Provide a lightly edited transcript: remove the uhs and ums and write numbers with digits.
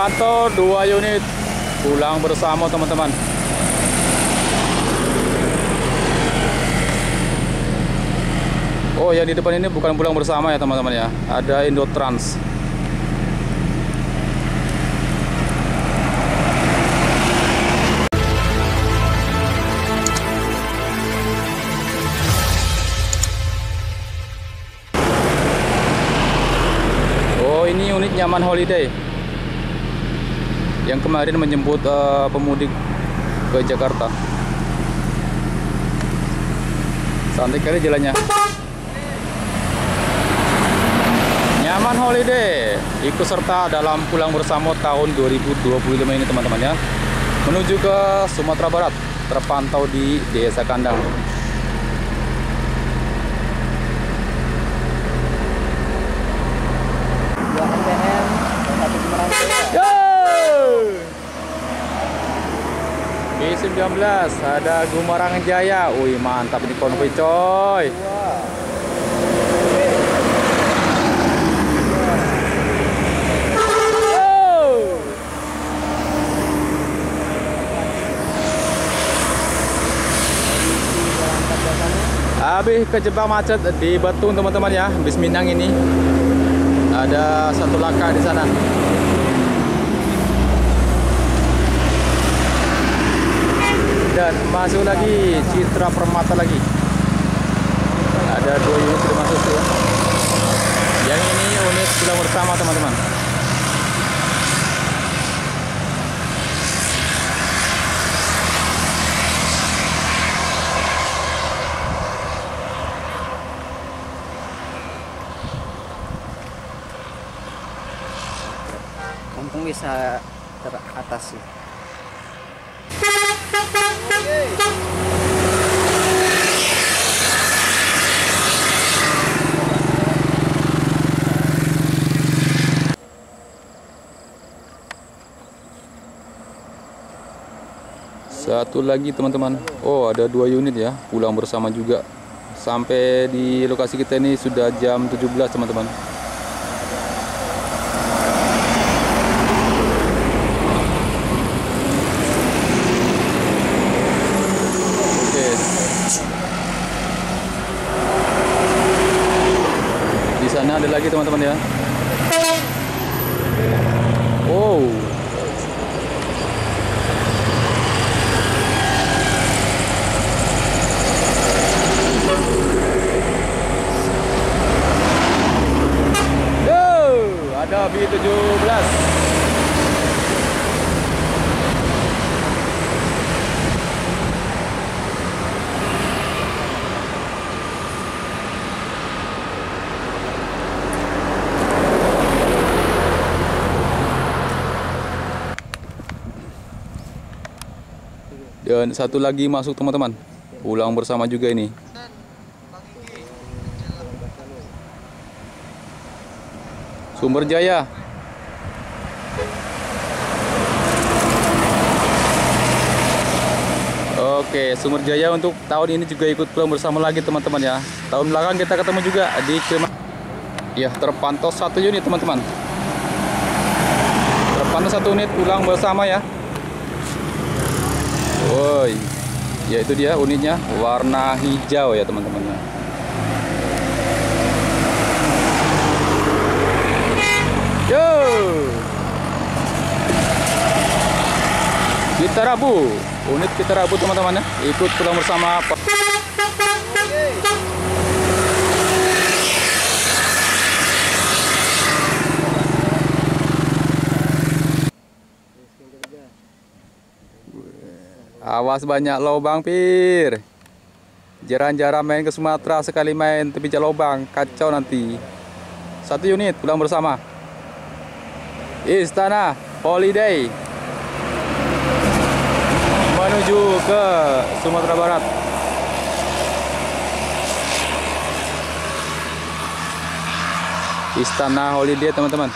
terpantau 2 unit pulang bersama teman-teman. Oh, yang di depan ini bukan pulang bersama ya teman-teman ya. Ada Indotrans. Oh, ini unit Nyaman Holiday yang kemarin menjemput pemudik ke Jakarta. Santai kali jalannya. Nyaman Holiday ikut serta dalam pulang bersama tahun 2025 ini teman-teman ya, menuju ke Sumatera Barat, terpantau di Desa Kandang. B19 ada Gumarang Jaya. Wih, mantap ini konvoy coy. Habis kejebak macet di Betung teman-teman ya. Bis Minang ini ada satu laka di sana. Dan masuk lagi Citra Permata lagi. Ada 2 unit sudah masuk ya. Yang ini unit pulang bersama teman-teman. Kampung bisa teratasi. Satu lagi teman-teman. Oh, ada 2 unit ya pulang bersama juga. Sampai di lokasi kita ini sudah jam 17 teman-teman. Oke. Di sana ada lagi teman-teman ya. Oh. Ada B17. Dan satu lagi masuk teman-teman. Pulang bersama juga ini. Sumber Jaya. Oke, Sumber Jaya untuk tahun ini juga ikut pulang bersama lagi teman-teman ya. Tahun belakang kita ketemu juga di ya, terpantau 1 unit teman-teman. Terpantau 1 unit pulang bersama ya. Woi, ya itu dia unitnya warna hijau ya teman-teman. Yo, Kita Rabu, unit Kita Rabu teman-teman ya, ikut pulang bersama. Awas banyak lubang Pir. Jarang-jarang main ke Sumatera, sekali main terpijak lubang, kacau nanti. 1 unit pulang bersama. Istana Holiday menuju ke Sumatera Barat. Istana Holiday teman-teman.